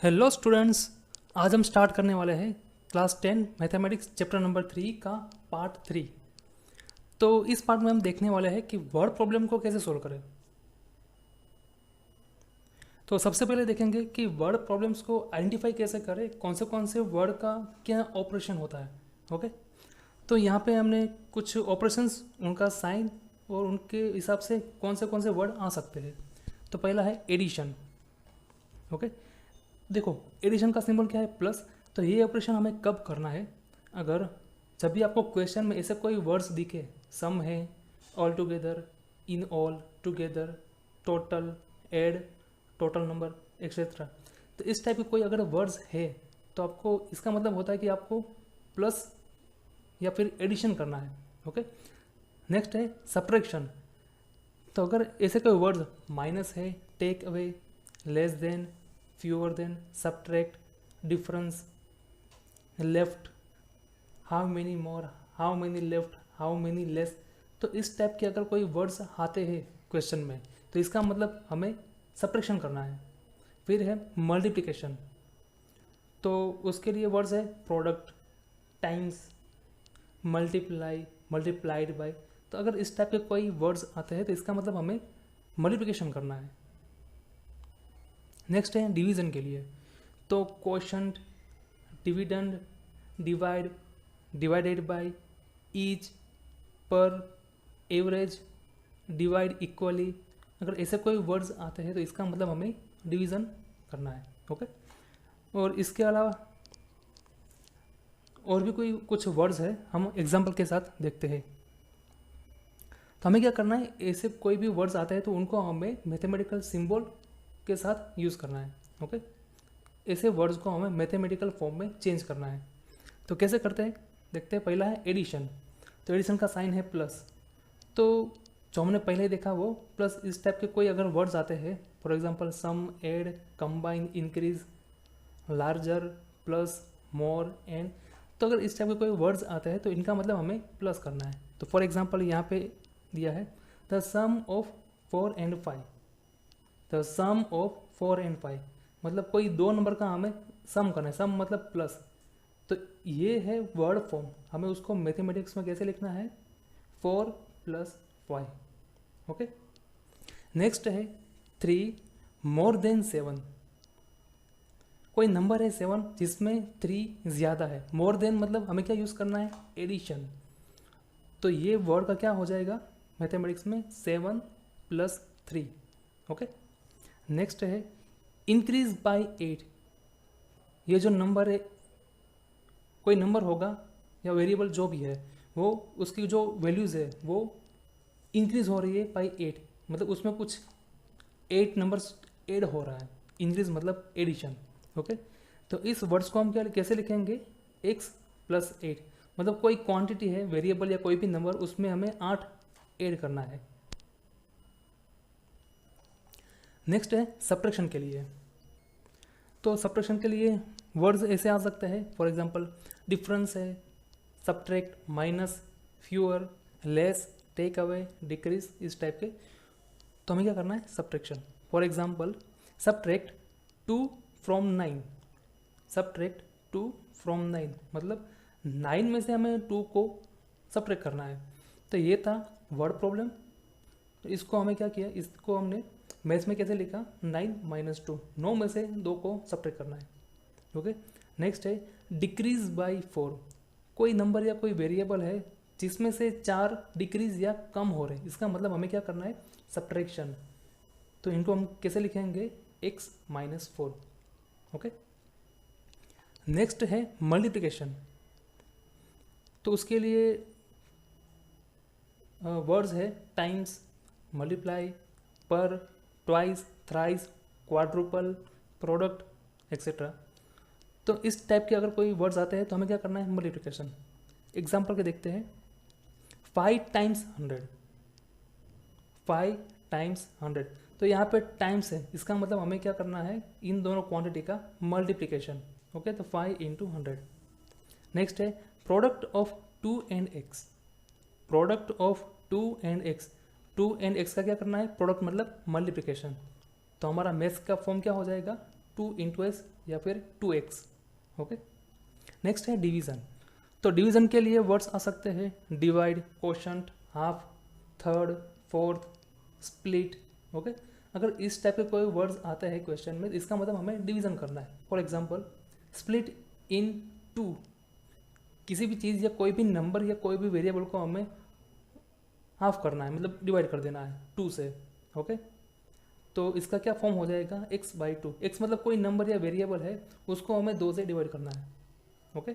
Hello students, आज हम start करने वाले हैं क्लास 10 मैथमेटिक्स चैप्टर नंबर 3 का पार्ट 3। तो इस पार्ट में हम देखने वाले हैं कि वर्ड प्रॉब्लम को कैसे सोल्व करें। तो सबसे पहले देखेंगे कि वर्ड प्रॉब्लम्स को आइडेंटिफाई कैसे करें, कौन से वर्ड का क्या ऑपरेशन होता है। ओके, तो यहाँ पे हमने कुछ ऑपरेशंस, उनका साइन और उनके हिसाब से कौन से वर्ड आ सकते हैं। तो पहला है एडिशन। ओके, देखो एडिशन का सिंबल क्या है, प्लस। तो ये ऑपरेशन हमें कब करना है, अगर जब भी आपको क्वेश्चन में ऐसे कोई वर्ड्स दिखे, सम है, all together, in all, together, total, add, total number, etcetera. तो इस टाइप के कोई अगर वर्ड्स है तो आपको इसका मतलब होता है कि आपको प्लस या फिर एडिशन करना है। ओके, नेक्स्ट है सब्ट्रैक्शन। तो अगर ऐसे कोई वर्ड्स माइनस है, take away, less than, fewer than, subtract, difference, left, how many more, how many left, how many less, तो इस टाइप के अगर कोई वर्ड्स आते हैं क्वेश्चन में तो इसका मतलब हमें सब्ट्रैक्शन करना है। फिर है मल्टीप्लिकेशन, तो उसके लिए वर्ड्स है product, times, multiply, multiplied by. तो अगर इस टाइप के कोई वर्ड्स आते हैं तो इसका मतलब हमें मल्टीप्लिकेशन करना है। नेक्स्ट है डिवीज़न के लिए, तो quotient, dividend, divide, divided by, each, पर, एवरेज, डिवाइड इक्वली। अगर ऐसे कोई वर्ड्स आते हैं तो इसका मतलब हमें डिवीज़न करना है। ओके, और इसके अलावा और भी कोई कुछ वर्ड्स है, हम एग्जांपल के साथ देखते हैं। तो हमें क्या करना है, ऐसे कोई भी वर्ड्स आते हैं तो उनको हमें मैथमेटिकल सिंबल के साथ यूज़ करना है। ओके, ऐसे वर्ड्स को हमें मैथमेटिकल फॉर्म में चेंज करना है। तो कैसे करते हैं देखते हैं। पहला है एडिशन, तो एडिशन का साइन है प्लस। तो जो हमने पहले देखा वो प्लस। इस टाइप के कोई अगर वर्ड्स आते हैं, for example sum, add, combine, increase, larger, plus, more, and, तो अगर इस टाइप के कोई वर्ड्स आते हैं तो इनका मतलब हमें प्लस करना है। तो फॉर एग्जांपल यहाँ पे दिया है the sum of 4 and 5, the sum of 4 and 5, मतलब कोई दो नंबर का हमें सम करना है। सम मतलब प्लस। तो ये है वर्ड फॉर्म, हमें उसको मैथमेटिक्स में कैसे लिखना है, 4 + 5। ओके, नेक्स्ट है 3 मोर देन 7। कोई नंबर है 7 जिसमें 3 ज़्यादा है। मोर देन मतलब हमें क्या यूज़ करना है, एडिशन। तो ये वर्ड का क्या हो जाएगा मैथमेटिक्स में, 7 + 3। ओके, नेक्स्ट है इंक्रीज बाय 8। ये जो नंबर है, कोई नंबर होगा या वेरिएबल जो भी है, वो उसकी जो वैल्यूज़ है वो इंक्रीज हो रही है बाय 8, मतलब उसमें कुछ 8 नंबर्स ऐड हो रहा है। इंक्रीज मतलब एडिशन। ओके, तो इस वर्ड्स को हम क्या कैसे लिखेंगे, x + 8, मतलब कोई क्वांटिटी है, वेरिएबल या कोई भी नंबर, उसमें हमें 8 ऐड करना है। नेक्स्ट है सब्ट्रैक्शन के लिए, तो सब्ट्रैक्शन के लिए वर्ड्स ऐसे आ सकते हैं, फॉर एग्जांपल डिफरेंस है, subtract, minus, fewer, less, take away, decrease, इस टाइप के। तो हमें क्या करना है, subtraction. For example subtract 2 from 9, subtract 2 from 9, मतलब 9 में से हमें 2 को सब्ट्रैक्ट करना है। तो ये था वर्ड प्रॉब्लम। तो इसको हमें क्या किया, इसको हमने मैथ्स में कैसे लिखा, 9 - 2, 9 में से 2 को सब्ट्रैक्ट करना है। ओके, नेक्स्ट है डिक्रीज बाय 4। कोई नंबर या कोई वेरिएबल है जिसमें से 4 डिक्रीज या कम हो रहे हैं, इसका मतलब हमें क्या करना है, सब्ट्रैक्शन। तो इनको हम कैसे लिखेंगे, x - 4। ओके, नेक्स्ट है मल्टीप्लिकेशन। तो उसके लिए वर्ड्स है टाइम्स, मल्टीप्लाई, पर, twice, thrice, quadruple, product, etcetera. तो इस टाइप के अगर कोई वर्ड्स आते हैं तो हमें क्या करना है, मल्टीप्लिकेशन। एग्जाम्पल के देखते हैं, 5 × 100, 5 × 100। तो यहाँ पे टाइम्स है, इसका मतलब हमें क्या करना है, इन दोनों क्वांटिटी का मल्टीप्लिकेशन। ओके, तो 5 × 100। नेक्स्ट है product of 2 and x, product of 2 and x। 2 and x का क्या करना है, प्रोडक्ट मतलब मल्टीप्लिकेशन। तो हमारा मैथ्स का फॉर्म क्या हो जाएगा, 2 × s या फिर 2x। ओके, नेक्स्ट है डिवीज़न। तो डिवीज़न के लिए वर्ड्स आ सकते हैं divide, quotient, half, third, fourth, split. Okay, अगर इस टाइप के कोई वर्ड्स आते हैं क्वेश्चन में, इसका मतलब हमें डिवीज़न करना है। For example split in two, किसी भी चीज़ या कोई भी नंबर या कोई भी वेरिएबल को हमें हाफ करना है, मतलब डिवाइड कर देना है 2 से। ओके, तो इसका क्या फॉर्म हो जाएगा x/2। x मतलब कोई नंबर या वेरिएबल है, उसको हमें 2 से डिवाइड करना है। ओके,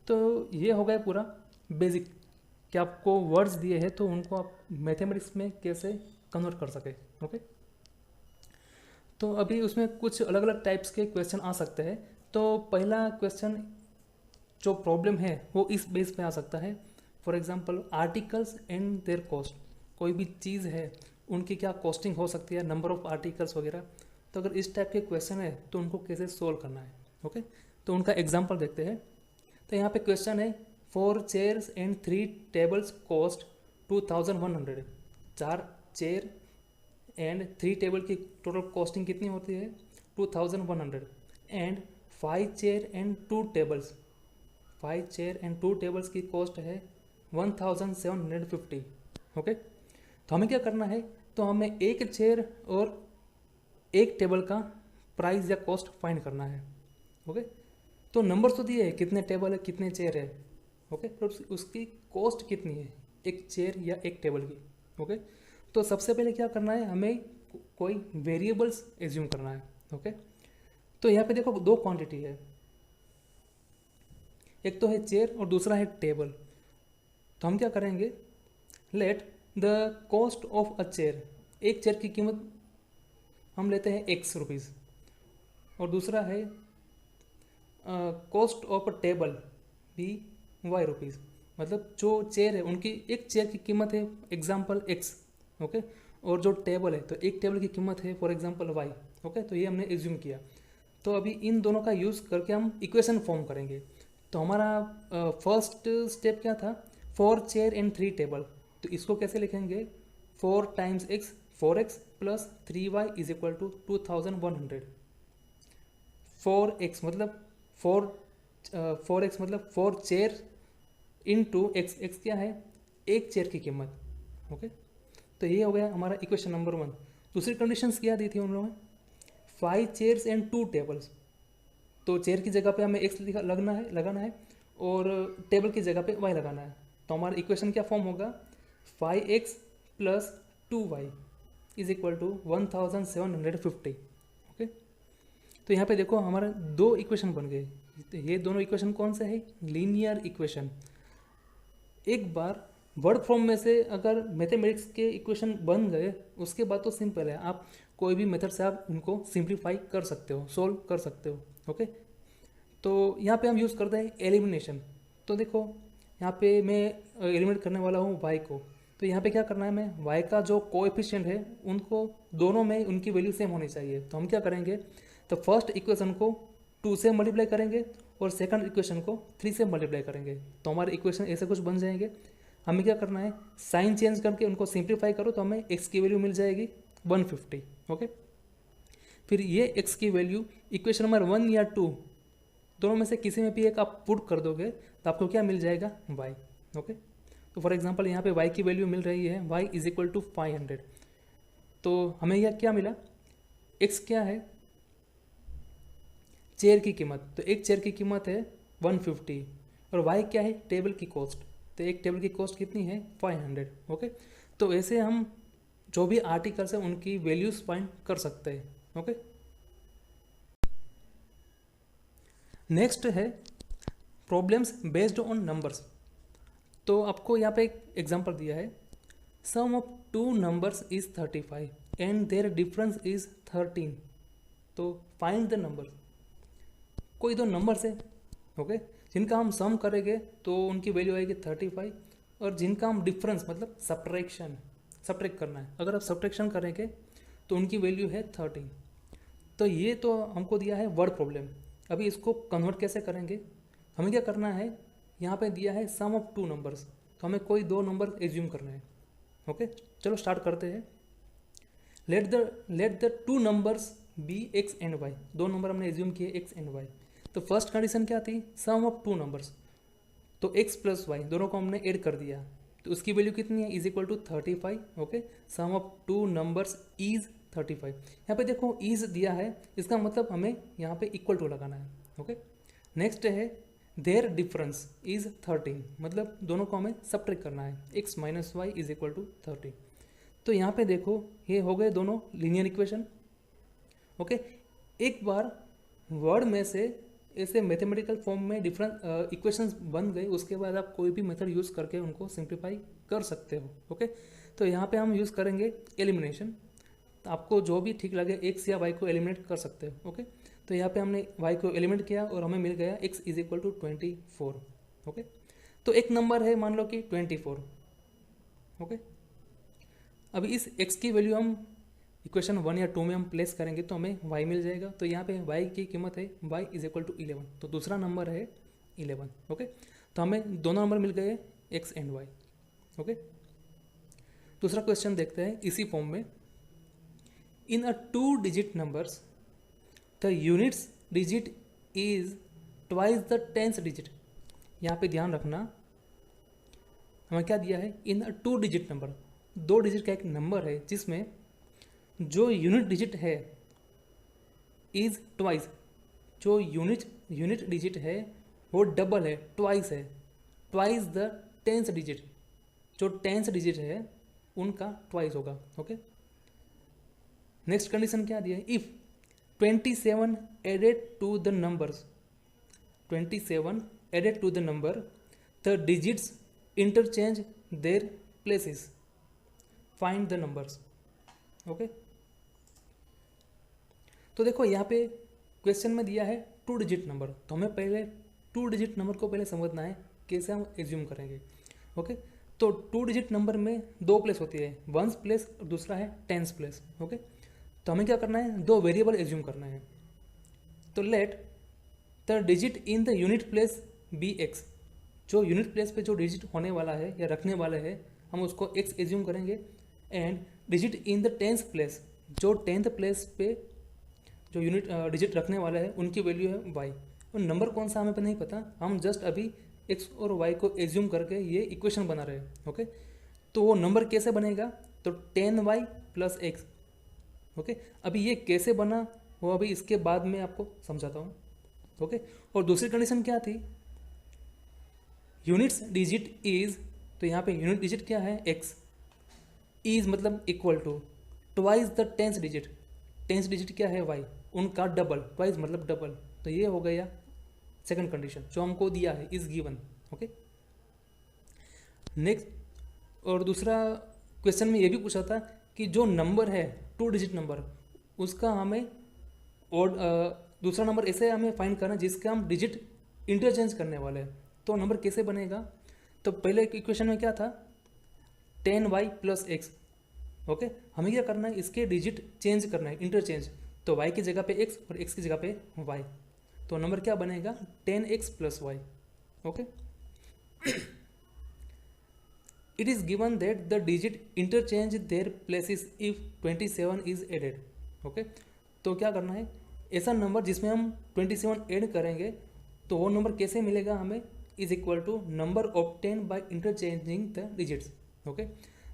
तो ये हो गया पूरा बेसिक कि आपको वर्ड्स दिए हैं तो उनको आप मैथमेटिक्स में कैसे कन्वर्ट कर सके। ओके, तो अभी उसमें कुछ अलग अलग टाइप्स के क्वेश्चन आ सकते हैं। तो पहला क्वेश्चन जो प्रॉब्लम है वो इस बेस पे आ सकता है। For example articles and there cost, कोई भी चीज़ है उनकी क्या कॉस्टिंग हो सकती है, नंबर ऑफ आर्टिकल्स वगैरह। तो अगर इस टाइप के क्वेश्चन है तो उनको कैसे सोल्व करना है। ओके, तो उनका एग्जांपल देखते हैं। तो यहाँ पे क्वेश्चन है 4 chairs and 3 tables cost 2100। 4 chair and 3 table की टोटल कॉस्टिंग कितनी होती है 2100। And 5 chair and 2 tables, 5 chair and 2 tables की कॉस्ट है 1750। ओके, तो हमें क्या करना है, तो हमें एक चेयर और एक टेबल का प्राइस या कॉस्ट फाइंड करना है। ओके, तो नंबर तो दिए है कितने टेबल है कितने चेयर है। ओके, तो उसकी कॉस्ट कितनी है एक चेयर या एक टेबल की। ओके, तो सबसे पहले क्या करना है, हमें कोई वेरिएबल्स एज्यूम करना है। ओके, तो यहाँ पे देखो 2 क्वांटिटी है, एक तो है चेयर और दूसरा है टेबल। तो हम क्या करेंगे, let the cost of a chair, एक चेयर की कीमत हम लेते हैं x रुपीज़, और दूसरा है कॉस्ट ऑफ अ टेबल भी y रुपीज़। मतलब जो चेयर है उनकी एक चेयर की कीमत है एग्जाम्पल x। ओके, और जो टेबल है तो एक टेबल की कीमत है फॉर एग्जाम्पल y। ओके, तो ये हमने एज्यूम किया। तो अभी इन दोनों का यूज़ करके हम इक्वेशन फॉर्म करेंगे। तो हमारा फर्स्ट स्टेप क्या था, 4 चेयर एंड 3 टेबल। तो इसको कैसे लिखेंगे, 4 times x 4x plus 3y is equal to 2100। 4x मतलब 4x मतलब 4 चेयर इनटू x क्या है एक चेयर की कीमत। ओके, तो ये हो गया हमारा इक्वेशन नंबर 1। दूसरी कंडीशंस क्या दी थी उन लोगों ने, 5 चेयर्स एंड 2 टेबल्स। तो चेयर की जगह पे हमें x लगाना है और टेबल की जगह पे y लगाना है। तो हमारा इक्वेशन क्या फॉर्म होगा, 5x plus 2y is equal to 1750। Okay, तो यहाँ पे देखो हमारे 2 इक्वेशन बन गए। तो ये दोनों इक्वेशन कौन से है, लीनियर इक्वेशन। एक बार वर्ड फॉर्म में से अगर मैथमेटिक्स के इक्वेशन बन गए उसके बाद तो सिंपल है, आप कोई भी मेथड से आप उनको सिंप्लीफाई कर सकते हो, सोल्व कर सकते हो। ओके, तो यहाँ पे हम यूज़ करते हैं एलिमिनेशन। तो देखो यहाँ पे मैं एलिमिनेट करने वाला हूँ y को। तो यहाँ पे क्या करना है, मैं y का जो कोएफिशिएंट है उनको दोनों में उनकी वैल्यू सेम होनी चाहिए। तो हम क्या करेंगे, तो फर्स्ट इक्वेशन को 2 से मल्टीप्लाई करेंगे और सेकंड इक्वेशन को 3 से मल्टीप्लाई करेंगे। तो हमारे इक्वेशन ऐसे कुछ बन जाएंगे। हमें क्या करना है, साइन चेंज करके उनको सिंप्लीफाई करो तो हमें x की वैल्यू मिल जाएगी 150। ओके, फिर ये x की वैल्यू इक्वेशन नंबर 1 या 2 दोनों में से किसी में भी एक आप पुट कर दोगे तो आपको क्या मिल जाएगा, y। ओके, तो फॉर एग्जांपल यहाँ पे y की वैल्यू मिल रही है y इज इक्वल टू 500। तो हमें यह क्या मिला, x क्या है चेयर की कीमत, तो एक चेयर की कीमत है 150 और y क्या है टेबल की कॉस्ट। तो एक टेबल की कॉस्ट कितनी है 500। ओके, तो ऐसे हम जो भी आर्टिकल्स हैं उनकी वैल्यूज फाइंड कर सकते हैं। ओके, नेक्स्ट है प्रॉब्लम्स बेस्ड ऑन नंबर्स। तो आपको यहाँ पे एक एग्जांपल दिया है, sum of 2 numbers is 35 and their difference is 13। तो फाइंड द नंबर। कोई 2 नंबर्स है ओके, जिनका हम सम करेंगे तो उनकी वैल्यू आएगी 35, और जिनका हम डिफरेंस मतलब सब्ट्रैक्ट करना है, अगर आप सब्ट्रैक्शन करेंगे तो उनकी वैल्यू है 13। तो ये तो हमको दिया है वर्ड प्रॉब्लम। अभी इसको कन्वर्ट कैसे करेंगे, हमें क्या करना है, यहाँ पे दिया है सम ऑफ 2 नंबर्स, तो हमें कोई 2 नंबर एज्यूम करना है। ओके, चलो स्टार्ट करते हैं। Let the 2 numbers be x and y, दो नंबर हमने एज्यूम किए एक्स एंड वाई। तो फर्स्ट कंडीशन क्या थी, सम ऑफ टू नंबर्स, तो एक्स प्लस वाई दोनों को हमने ऐड कर दिया, तो उसकी वैल्यू कितनी है, is equal to 35। Okay, sum of two numbers is 35। यहाँ पे देखो इज दिया है, इसका मतलब हमें यहाँ पे इक्वल टू लगाना है। ओके, नेक्स्ट है देयर डिफरेंस इज 13, मतलब दोनों को हमें सब्ट्रैक्ट करना है, x minus y is equal to 30। तो यहाँ पे देखो ये हो गए दोनों लीनियर इक्वेशन। ओके, एक बार वर्ड में से ऐसे मैथमेटिकल फॉर्म में डिफरेंट इक्वेशंस बन गए, उसके बाद आप कोई भी मेथड यूज़ करके उनको सिंप्लीफाई कर सकते हो। ओके, तो यहाँ पे हम यूज़ करेंगे एलिमिनेशन, तो आपको जो भी ठीक लगे एक्स या वाई को एलिमिनेट कर सकते हो। ओके, तो यहाँ पे हमने वाई को एलिमिनेट किया और हमें मिल गया x is equal to 24। Okay, तो एक नंबर है मान लो कि 24। ओके, अभी इस एक्स की वैल्यू हम इक्वेशन 1 या 2 में हम प्लेस करेंगे तो हमें y मिल जाएगा। तो यहाँ पे y की कीमत है y इज इक्वल टू 11, तो दूसरा नंबर है 11। ओके, तो हमें दोनों नंबर मिल गए x एंड y। ओके, दूसरा क्वेश्चन देखते हैं इसी फॉर्म में, इन अ 2 digit numbers the units digit is twice the 10th digit. यहाँ पे ध्यान रखना हमें क्या दिया है, इन अ 2 डिजिट नंबर, 2 डिजिट का एक नंबर है जिसमें जो यूनिट डिजिट है इज ट्वाइस, जो यूनिट डिजिट है वो डबल है, ट्वाइस है, ट्वाइस द 10th डिजिट, जो 10th डिजिट है उनका ट्वाइस होगा। ओके, नेक्स्ट कंडीशन क्या दिया है, if 27 added to the numbers, 27 added to the number the digits interchange their places, find the numbers. Okay, तो देखो यहाँ पे क्वेश्चन में दिया है 2 डिजिट नंबर, तो हमें पहले 2 डिजिट नंबर को पहले समझना है कैसे हम एज्यूम करेंगे। ओके, तो 2 डिजिट नंबर में 2 प्लेस होती है, 1s प्लेस और दूसरा है 10s प्लेस। ओके, तो हमें क्या करना है, 2 वेरिएबल एज्यूम करना है। तो let the digit in the unit place be x, जो यूनिट प्लेस पे जो डिजिट होने वाला है या रखने वाले है हम उसको x एज्यूम करेंगे, and digit in the 10th place, जो 10th प्लेस पे जो यूनिट डिजिट रखने वाला है उनकी वैल्यू है y, और नंबर कौन सा हमें नहीं पता, हम जस्ट अभी x और y को एज्यूम करके ये इक्वेशन बना रहे हैं। ओके, तो वो नंबर कैसे बनेगा, तो 10y प्लस x। ओके, अभी ये कैसे बना वो अभी इसके बाद में आपको समझाता हूँ। ओके, और दूसरी कंडीशन क्या थी, यूनिट्स डिजिट इज, तो यहाँ पे यूनिट डिजिट क्या है x, इज मतलब equal to twice the 10th digit, 10th digit क्या है y, उनका डबल, ट्वाइस मतलब डबल, तो ये हो गया सेकंड कंडीशन जो हमको दिया है इज गिवन। ओके, नेक्स्ट, और दूसरा क्वेश्चन में ये भी पूछा था कि जो नंबर है 2 डिजिट नंबर उसका हमें, और दूसरा नंबर ऐसे हमें फाइंड करना जिसका हम डिजिट इंटरचेंज करने वाले हैं, तो नंबर कैसे बनेगा, तो पहले इक्वेशन में क्या था 10y प्लस एक्स। ओके, हमें क्या करना है, इसके डिजिट चेंज करना है, इंटरचेंज, तो y की जगह पे x और x की जगह पे y, तो नंबर क्या बनेगा 10x plus y. Okay, it is given that the digit interchange their places if 27 is added. Okay, तो क्या करना है, ऐसा नंबर जिसमें हम 27 ऐड करेंगे तो वो नंबर कैसे मिलेगा हमें, is equal to number obtain by interchanging the digits. Okay,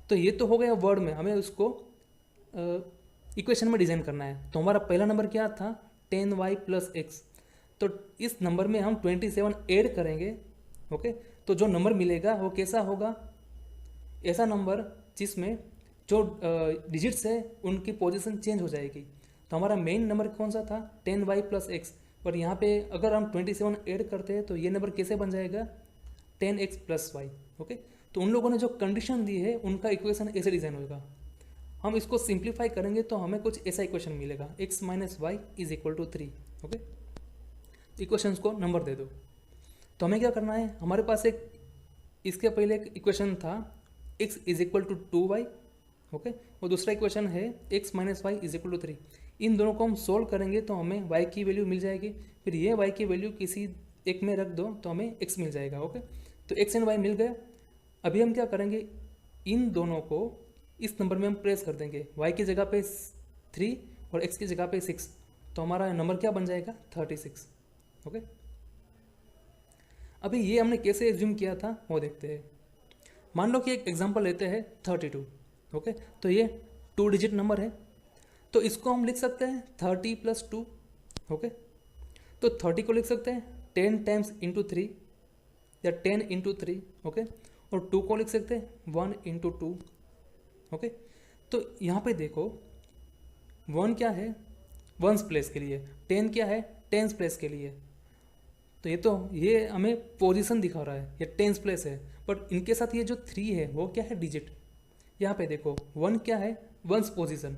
तो ये तो हो गया वर्ड में, हमें उसको इक्वेशन में डिजाइन करना है। तो हमारा पहला नंबर क्या था 10y प्लस एक्स, तो इस नंबर में हम 27 ऐड करेंगे। ओके, तो जो नंबर मिलेगा वो कैसा होगा, ऐसा नंबर जिसमें जो डिजिट्स है उनकी पोजीशन चेंज हो जाएगी। तो हमारा मेन नंबर कौन सा था 10y प्लस एक्स, और यहाँ पे अगर हम 27 ऐड करते हैं तो ये नंबर कैसे बन जाएगा 10x प्लस वाई। ओके, तो उन लोगों ने जो कंडीशन दी है उनका इक्वेशन ऐसे डिजाइन होगा। हम इसको सिंप्लीफाई करेंगे तो हमें कुछ ऐसा इक्वेशन मिलेगा x minus y is equal to 3। Okay, equations को नंबर दे दो। तो हमें क्या करना है, हमारे पास एक इसके पहले एक इक्वेशन था x is equal to 2y। Okay, और दूसरा इक्वेशन है x minus y is equal to 3। इन दोनों को हम सोल्व करेंगे तो हमें y की वैल्यू मिल जाएगी, फिर ये y की वैल्यू किसी एक में रख दो तो हमें x मिल जाएगा। ओके, तो x एंड y मिल गया। अभी हम क्या करेंगे, इन दोनों को इस नंबर में हम प्लेस कर देंगे, y की जगह पे 3 और x की जगह पे 6, तो हमारा नंबर क्या बन जाएगा 36। ओके, अभी ये हमने कैसे एज्यूम किया था वो देखते हैं। मान लो कि एक एग्जांपल लेते हैं 32। ओके, तो ये 2 डिजिट नंबर है, तो इसको हम लिख सकते हैं 30 + 2। ओके, तो 30 को लिख सकते हैं 10 टाइम्स इंटू 3 या 10 इंटू 3। ओके, और 2 को लिख सकते हैं 1 इंटू 2। ओके, तो यहाँ पे देखो 1 क्या है वंस प्लेस के लिए, 10 क्या है टेंस प्लेस के लिए, तो ये हमें पोजीशन दिखा रहा है, ये टेंस प्लेस है। बट इनके साथ ये जो 3 है वो क्या है डिजिट। यहाँ पे देखो 1 क्या है वंस पोजीशन,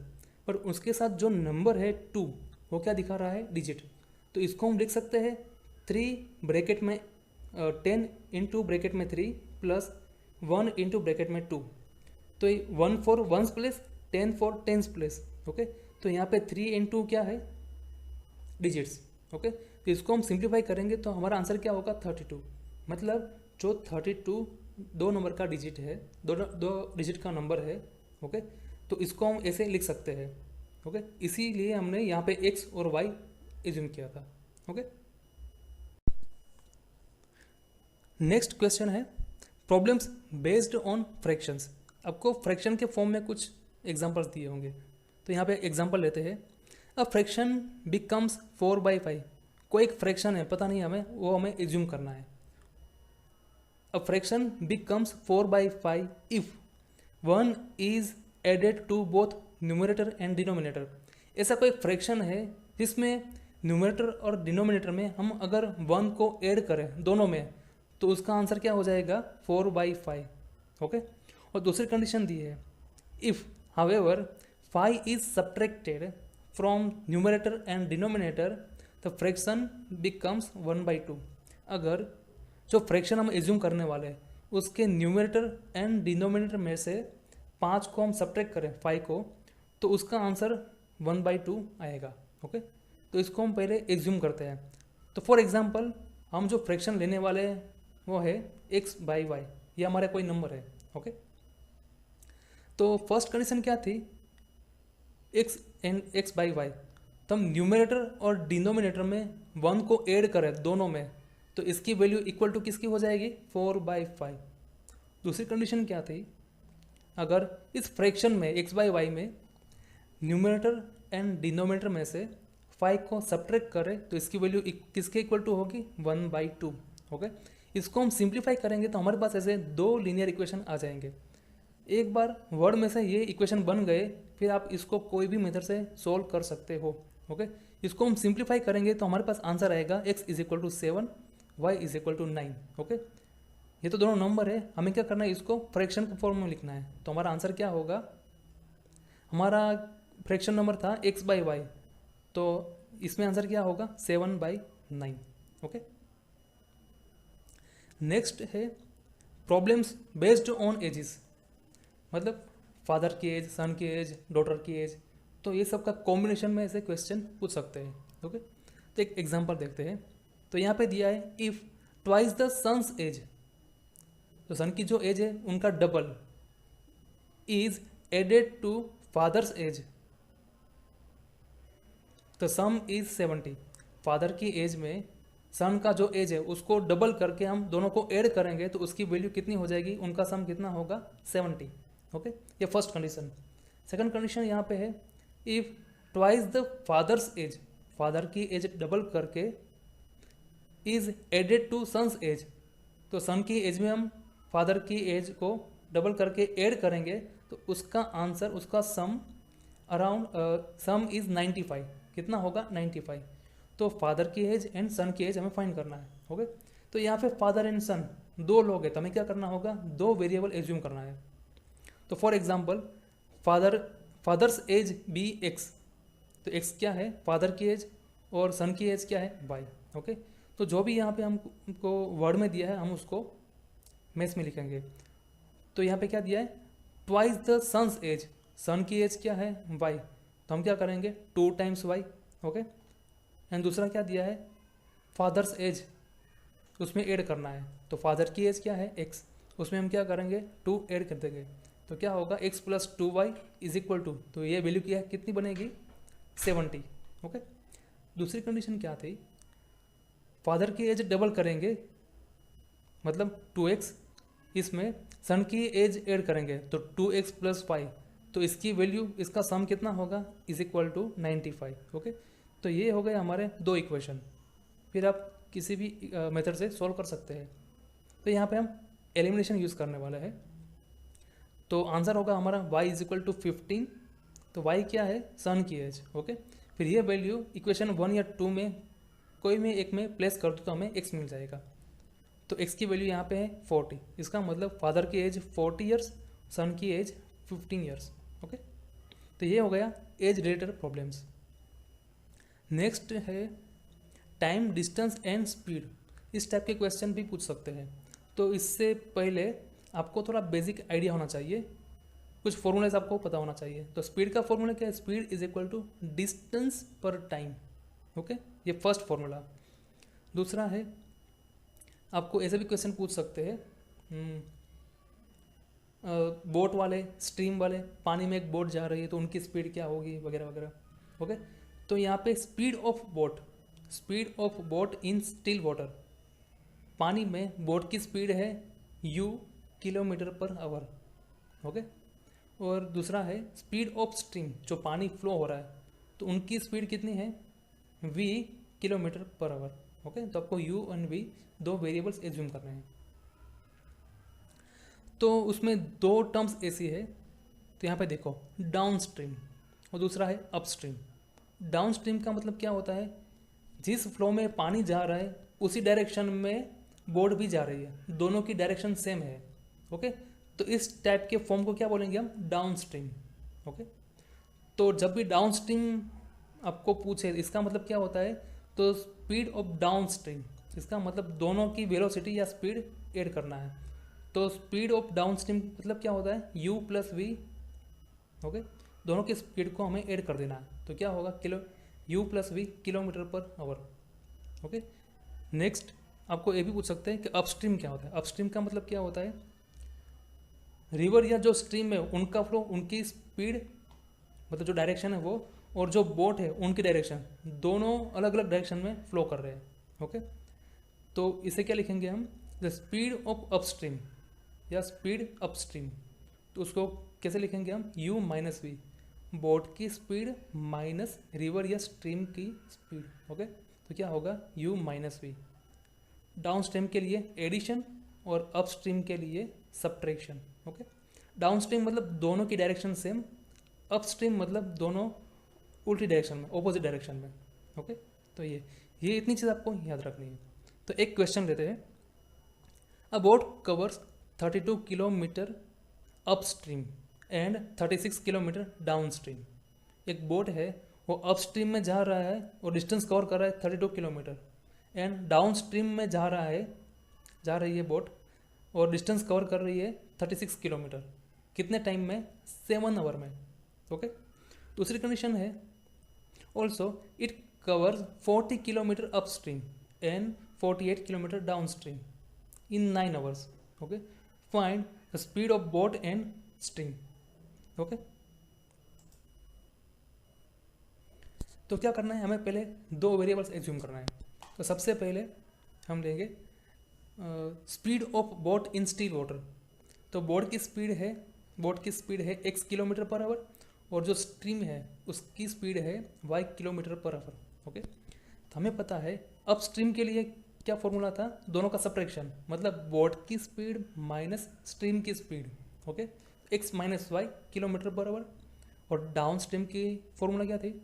पर उसके साथ जो नंबर है 2 वो क्या दिखा रहा है डिजिट। तो इसको हम लिख सकते हैं 3 ब्रैकेट में 10 इंटू ब्रैकेट में 3 प्लस 1 इंटू ब्रैकेट में 2। तो 1 for ones place, 10 for tens place. Okay, तो यहाँ पे 3 इंटू क्या है डिजिट्स। ओके, तो इसको हम सिंप्लीफाई करेंगे तो हमारा आंसर क्या होगा 32। मतलब जो 32 दो नंबर का डिजिट है, दो डिजिट का नंबर है। ओके, तो इसको हम ऐसे लिख सकते हैं। ओके, इसीलिए हमने यहाँ पे x और y एज्यूम किया था। ओके, नेक्स्ट क्वेश्चन है प्रॉब्लम्स बेस्ड ऑन फ्रैक्शंस। आपको फ्रैक्शन के फॉर्म में कुछ एग्जांपल्स दिए होंगे, तो यहाँ पे एग्जांपल लेते हैं। अ फ्रैक्शन बिकम्स 4/5। कोई एक फ्रैक्शन है, पता नहीं हमें, वो हमें एज्यूम करना है। A fraction becomes 4/5 if 1 is added to both numerator and denominator. ऐसा कोई फ्रैक्शन है जिसमें न्यूमरेटर और डिनोमिनेटर में हम अगर 1 को ऐड करें दोनों में, तो उसका आंसर क्या हो जाएगा 4/5। ओके, और दूसरी कंडीशन दी है if however 5 is subtracted from numerator and denominator the fraction becomes 1/2। अगर जो फ्रैक्शन हम एज्यूम करने वाले हैं उसके न्यूमरेटर एंड डिनोमिनेटर में से 5 को हम सब्ट्रैक्ट करें 5 को, तो उसका आंसर 1/2 आएगा। ओके, तो इसको हम पहले एज्यूम करते हैं। तो फॉर एग्जांपल हम जो फ्रैक्शन लेने वाले हैं वो है x/y, ये हमारा कोई नंबर है। ओके, तो फर्स्ट कंडीशन क्या थी x/y, तो हम न्यूमरेटर और डिनोमिनेटर में 1 को ऐड करें दोनों में, तो इसकी वैल्यू इक्वल टू किसकी हो जाएगी 4/5। दूसरी कंडीशन क्या थी, अगर इस फ्रैक्शन में x/y में न्यूमरेटर एंड डिनोमिनेटर में से 5 को सब्ट्रैक्ट करें तो इसकी वैल्यू किसके इक्वल टू होगी 1/2। ओके, इसको हम सिंप्लीफाई करेंगे तो हमारे पास ऐसे 2 लीनियर इक्वेशन आ जाएंगे। एक बार वर्ड में से ये इक्वेशन बन गए, फिर आप इसको कोई भी मेथड से सोल्व कर सकते हो। ओके, इसको हम सिंप्लीफाई करेंगे तो हमारे पास आंसर आएगा x = 7, y = 9। ओके, ये तो दोनों नंबर है, हमें क्या करना है इसको फ्रैक्शन के फॉर्म में लिखना है। तो हमारा आंसर क्या होगा, हमारा फ्रैक्शन नंबर था x/y, तो इसमें आंसर क्या होगा 7/9। ओके, नेक्स्ट है प्रॉब्लम्स बेस्ड ऑन एजेस। मतलब फादर की एज, सन की एज, डॉटर की एज, तो ये सब का कॉम्बिनेशन में ऐसे क्वेश्चन पूछ सकते हैं। ओके, तो एक एग्जांपल देखते हैं। तो यहाँ पे दिया है if twice the son's age, तो सन की जो एज है उनका double is added to father's age, तो सम इज 70। फादर की एज में सन का जो एज है उसको डबल करके हम दोनों को ऐड करेंगे तो उसकी वैल्यू कितनी हो जाएगी, उनका सम कितना होगा 70। ओके, ये फर्स्ट कंडीशन। सेकंड कंडीशन यहाँ पे है if twice the father's age, father की एज डबल करके is added to son's age, तो सन की एज में हम फादर की एज को डबल करके ऐड करेंगे तो उसका आंसर, उसका सम अराउंड सम इज 95। कितना होगा 95। तो फादर की एज एंड सन की एज हमें फाइंड करना है। ओके, तो यहाँ पे फादर एंड सन दो लोग हैं, तो हमें क्या करना होगा, दो वेरिएबल एज्यूम करना है। तो for example father's age be x, तो एक्स क्या है फादर की एज और सन की एज क्या है वाई। ओके, तो जो भी यहाँ पे हमको वर्ड में दिया है हम उसको मैथ्स में लिखेंगे। तो यहाँ पे क्या दिया है ट्वाइस द सन्स एज, सन की एज क्या है वाई, तो हम क्या करेंगे 2 टाइम्स वाई। ओके, एंड दूसरा क्या दिया है फादर्स एज, उसमें ऐड करना है, तो फादर की एज क्या है एक्स, उसमें हम क्या करेंगे 2 ऐड कर देंगे, तो क्या होगा x + 2y = 2। तो ये वैल्यू क्या है कितनी बनेगी 70। ओके, दूसरी कंडीशन क्या थी, फादर की एज डबल करेंगे मतलब 2x, इसमें सन की एज ऐड करेंगे तो 2x + 5, तो इसकी वैल्यू, इसका सम कितना होगा, इज इक्वल टू 95। ओके, तो ये हो गए हमारे दो इक्वेशन, फिर आप किसी भी मेथड से सॉल्व कर सकते हैं। तो यहाँ पे हम एलिमिनेशन यूज़ करने वाले हैं, तो आंसर होगा हमारा y = 15। तो y क्या है, सन की एज। ओके, फिर ये वैल्यू इक्वेशन 1 या 2 में कोई में एक में प्लेस कर दो तो हमें x मिल जाएगा। तो x की वैल्यू यहाँ पे है 40, इसका मतलब फादर की एज 40 ईयर्स, सन की एज 15 ईयर्स। ओके, तो ये हो गया एज रिलेटेड प्रॉब्लम्स। नेक्स्ट है टाइम, डिस्टेंस एंड स्पीड। इस टाइप के क्वेश्चन भी पूछ सकते हैं। तो इससे पहले आपको थोड़ा बेसिक आइडिया होना चाहिए, कुछ फॉर्मूलाज आपको पता होना चाहिए। तो स्पीड का फॉर्मूला क्या है, speed is equal to distance पर टाइम। ओके, ये फर्स्ट फॉर्मूला। दूसरा है, आपको ऐसे भी क्वेश्चन पूछ सकते हैं, बोट वाले, स्ट्रीम वाले, पानी में एक बोट जा रही है तो उनकी स्पीड क्या होगी वगैरह वगैरह। ओके, तो यहाँ पे speed of boat in still water, पानी में बोट की स्पीड है u km/h। ओके, और दूसरा है स्पीड ऑफ स्ट्रीम, जो पानी फ्लो हो रहा है तो उनकी स्पीड कितनी है, v km/h। ओके, तो आपको u और v दो वेरिएबल्स एज्यूम करने हैं। तो उसमें दो टर्म्स ऐसी है, तो यहाँ पे देखो, डाउन स्ट्रीम और दूसरा है अप स्ट्रीम। डाउन स्ट्रीम का मतलब क्या होता है, जिस फ्लो में पानी जा रहा है उसी डायरेक्शन में बोट भी जा रही है, दोनों की डायरेक्शन सेम है। ओके, तो इस टाइप के फॉर्म को क्या बोलेंगे हम, डाउन स्ट्रीम। ओके, तो जब भी डाउन स्ट्रीम आपको पूछे इसका मतलब क्या होता है, तो स्पीड ऑफ डाउन स्ट्रीम, इसका मतलब दोनों की वेलोसिटी या स्पीड ऐड करना है। तो स्पीड ऑफ डाउन स्ट्रीम मतलब क्या होता है, u + v। ओके, दोनों की स्पीड को हमें ऐड कर देना है, तो क्या होगा, u + v km/h। Okay, next आपको ये भी पूछ सकते हैं कि अपस्ट्रीम क्या होता है। अपस्ट्रीम का मतलब क्या होता है, रिवर या जो स्ट्रीम है उनका फ्लो, उनकी स्पीड मतलब जो डायरेक्शन है वो, और जो बोट है उनकी डायरेक्शन, दोनों अलग अलग डायरेक्शन में फ्लो कर रहे हैं। ओके, तो इसे क्या लिखेंगे हम, द स्पीड ऑफ अपस्ट्रीम या स्पीड अपस्ट्रीम। तो उसको कैसे लिखेंगे हम, u - v, बोट की स्पीड माइनस रिवर या स्ट्रीम की स्पीड। ओके, तो क्या होगा, u - v। डाउन स्ट्रीम के लिए एडिशन और अप स्ट्रीम के लिए सब्ट्रैक्शन। ओके, डाउन स्ट्रीम मतलब दोनों की डायरेक्शन सेम, अप स्ट्रीम मतलब दोनों उल्टी डायरेक्शन में, ऑपोजिट डायरेक्शन में। ओके, तो ये इतनी चीज़ आपको याद रखनी है। तो एक क्वेश्चन लेते हैं, अ boat covers 32 kilometre up stream and 36 kilometre down stream. एक बोट है वो अप स्ट्रीम में जा रहा है और डिस्टेंस कवर कर रहा है 32 किलोमीटर, एंड डाउन स्ट्रीम में जा रही है बोट और डिस्टेंस कवर कर रही है 36 किलोमीटर। कितने टाइम में, 7 आवर में। ओके, दूसरी कंडीशन है, also it covers 40 kilometre up stream and 48 kilometre down stream in 9 hours. Okay, find the speed of boat and stream. Okay, तो क्या करना है, हमें पहले दो वेरिएबल्स एज्यूम करना है। तो सबसे पहले हम लेंगे speed of boat in still water. तो बोट की स्पीड है x km/h, और जो स्ट्रीम है उसकी स्पीड है y km/h। ओके, तो हमें पता है अप स्ट्रीम के लिए क्या फॉर्मूला था, दोनों का सब्ट्रैक्शन, मतलब बोट की स्पीड माइनस स्ट्रीम की speed. Okay, x - y km/h। और डाउन स्ट्रीम की फॉर्मूला क्या थी,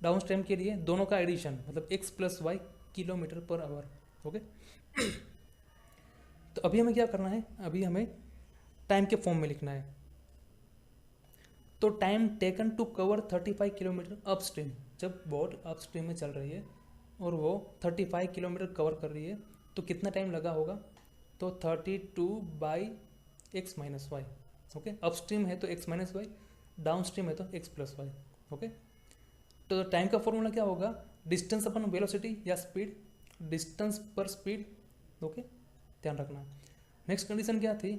डाउन स्ट्रीम के लिए दोनों का एडिशन, मतलब x + y km/h। ओके, तो अभी हमें क्या करना है, अभी हमें टाइम के फॉर्म में लिखना है। तो time taken to cover 35 kilometre up stream, जब बोट अप स्ट्रीम में चल रही है और वो 35 किलोमीटर कवर कर रही है तो कितना टाइम लगा होगा, तो 32/x - y। Okay, up stream है तो x - y, डाउन स्ट्रीम है तो x + y। ओके, तो टाइम का फॉर्मूला क्या होगा, डिस्टेंस अपन वेलोसिटी या स्पीड, डिस्टेंस पर स्पीड। ओके, ध्यान रखना। नेक्स्ट कंडीशन क्या थी,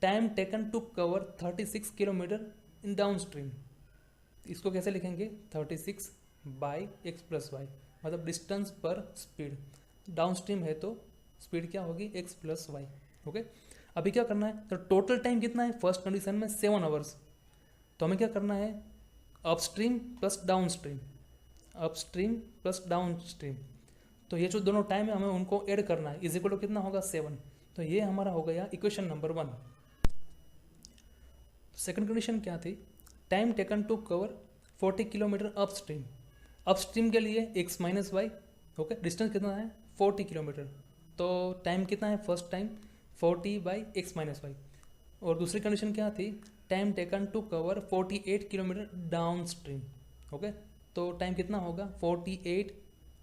time taken to cover 36 kilometre in down stream. इसको कैसे लिखेंगे 36 बाई एक्स प्लस वाई, मतलब डिस्टेंस पर स्पीड, डाउन स्ट्रीम है तो स्पीड क्या होगी एक्स प्लस वाई। ओके, अभी क्या करना है, तो टोटल टाइम कितना है फर्स्ट कंडीशन में 7 आवर्स, तो हमें क्या करना है upstream plus down stream, upstream plus down stream, तो ये जो दोनों टाइम है हमें उनको ऐड करना है, इज इक्वल टू कितना होगा 7। तो ये हमारा हो गया इक्वेशन नंबर 1। सेकंड कंडीशन क्या थी, time taken to cover 40 kilometre upstream, upstream के लिए x minus y, okay, distance कितना है 40 किलोमीटर, तो टाइम कितना है first time 40 by x minus y. और दूसरी कंडीशन क्या थी, time taken to cover 48 kilometre down stream, okay, तो टाइम कितना होगा 48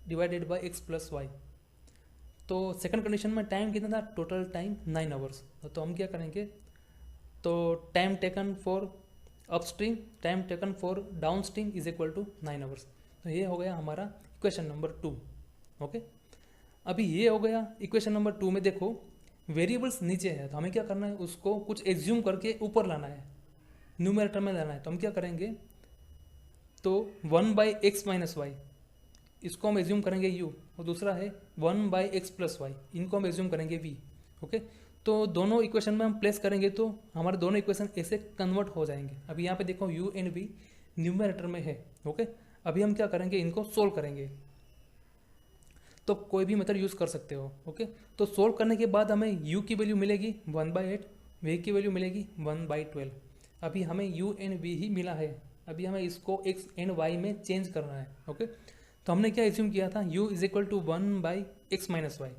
divided by x plus y. तो सेकंड कंडीशन में टाइम कितना था, टोटल टाइम 9 आवर्स, तो हम क्या करेंगे, तो time taken for upstream time taken for down stream is equal to 9 hours. तो ये हो गया हमारा इक्वेशन नंबर 2। ओके, अभी ये हो गया इक्वेशन नंबर 2 में देखो वेरिएबल्स नीचे है, तो हमें क्या करना है उसको कुछ एज्यूम करके ऊपर लाना है, न्यूमरेटर में लाना है। तो हम क्या करेंगे, तो 1 बाई एक्स माइनस वाई, इसको हम एज्यूम करेंगे u, और दूसरा है 1 बाई एक्स प्लस वाई, इनको हम एज्यूम करेंगे v। ओके, तो दोनों इक्वेशन में हम प्लेस करेंगे तो हमारे दोनों इक्वेशन ऐसे कन्वर्ट हो जाएंगे। अभी यहाँ पे देखो u एंड v न्यूमरेटर में है। ओके, अभी हम क्या करेंगे, इनको सोल्व करेंगे, तो कोई भी मेथड यूज़ कर सकते हो। ओके, तो सोल्व करने के बाद हमें u की वैल्यू मिलेगी 1/8, v की वैल्यू मिलेगी 1/12। अभी हमें u एंड v ही मिला है, अभी हमें इसको x एंड y में चेंज करना है। ओके, तो हमने क्या एज्यूम किया था, u is equal to 1 by x minus y.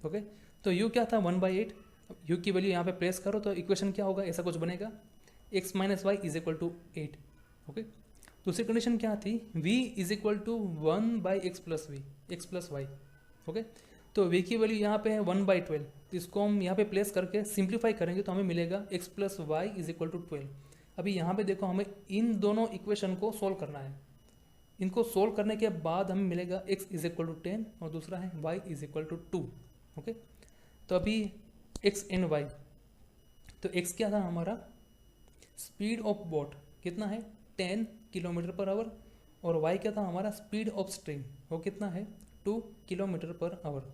Okay, तो u क्या था 1/8, u की वैल्यू यहाँ पे प्लेस करो तो इक्वेशन क्या होगा, ऐसा कुछ बनेगा x minus y is equal to 8। Okay, दूसरी कंडीशन क्या थी, v is equal to 1 by x plus v, x plus y. Okay, तो v की वैल्यू यहाँ पे है 1/12, इसको हम यहाँ पे प्लेस करके सिंप्लीफाई करेंगे तो हमें मिलेगा x plus y is equal to 12। अभी यहाँ पे देखो हमें इन दोनों इक्वेशन को सोल्व करना है, इनको सोल्व करने के बाद हमें मिलेगा x इज इक्वल टू 10 और दूसरा है y is equal to 2। Okay, तो अभी x एंड y, तो x क्या था हमारा, स्पीड ऑफ बोट कितना है 10 किलोमीटर पर आवर, और y क्या था हमारा स्पीड ऑफ स्ट्रीम, वो कितना है 2 किलोमीटर पर आवर।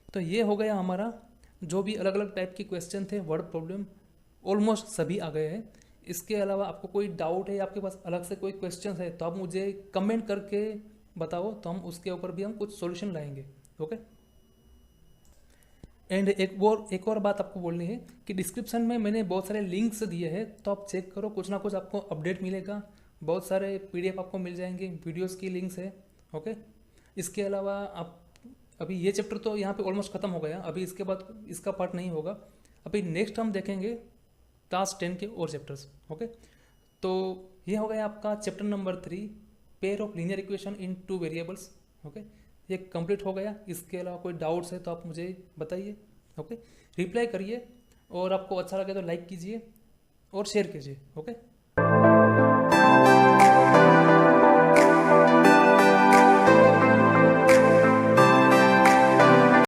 तो ये हो गया हमारा, जो भी अलग अलग टाइप के क्वेश्चन थे वर्ड प्रॉब्लम ऑलमोस्ट सभी आ गए हैं। इसके अलावा आपको कोई डाउट है या आपके पास अलग से कोई क्वेश्चन है तो आप मुझे कमेंट करके बताओ, तो हम उसके ऊपर भी हम कुछ सॉल्यूशन लाएंगे। ओके, एंड एक और बात आपको बोलनी है कि डिस्क्रिप्शन में मैंने बहुत सारे लिंक्स दिए हैं, तो आप चेक करो, कुछ ना कुछ आपको अपडेट मिलेगा, बहुत सारे PDF आपको मिल जाएंगे, वीडियोस की लिंक्स है। ओके, इसके अलावा आप अभी ये चैप्टर तो यहाँ पे ऑलमोस्ट ख़त्म हो गया, अभी इसके बाद इसका पार्ट नहीं होगा, अभी नेक्स्ट हम देखेंगे क्लास 10 के और चैप्टर्स। ओके, तो ये हो गया आपका chapter number 3, pair of linear equation in 2 variables. Okay, ये कंप्लीट हो गया। इसके अलावा कोई डाउट्स है तो आप मुझे बताइए। ओके, रिप्लाई करिए, और आपको अच्छा लगे तो लाइक कीजिए और शेयर कीजिए। ओके।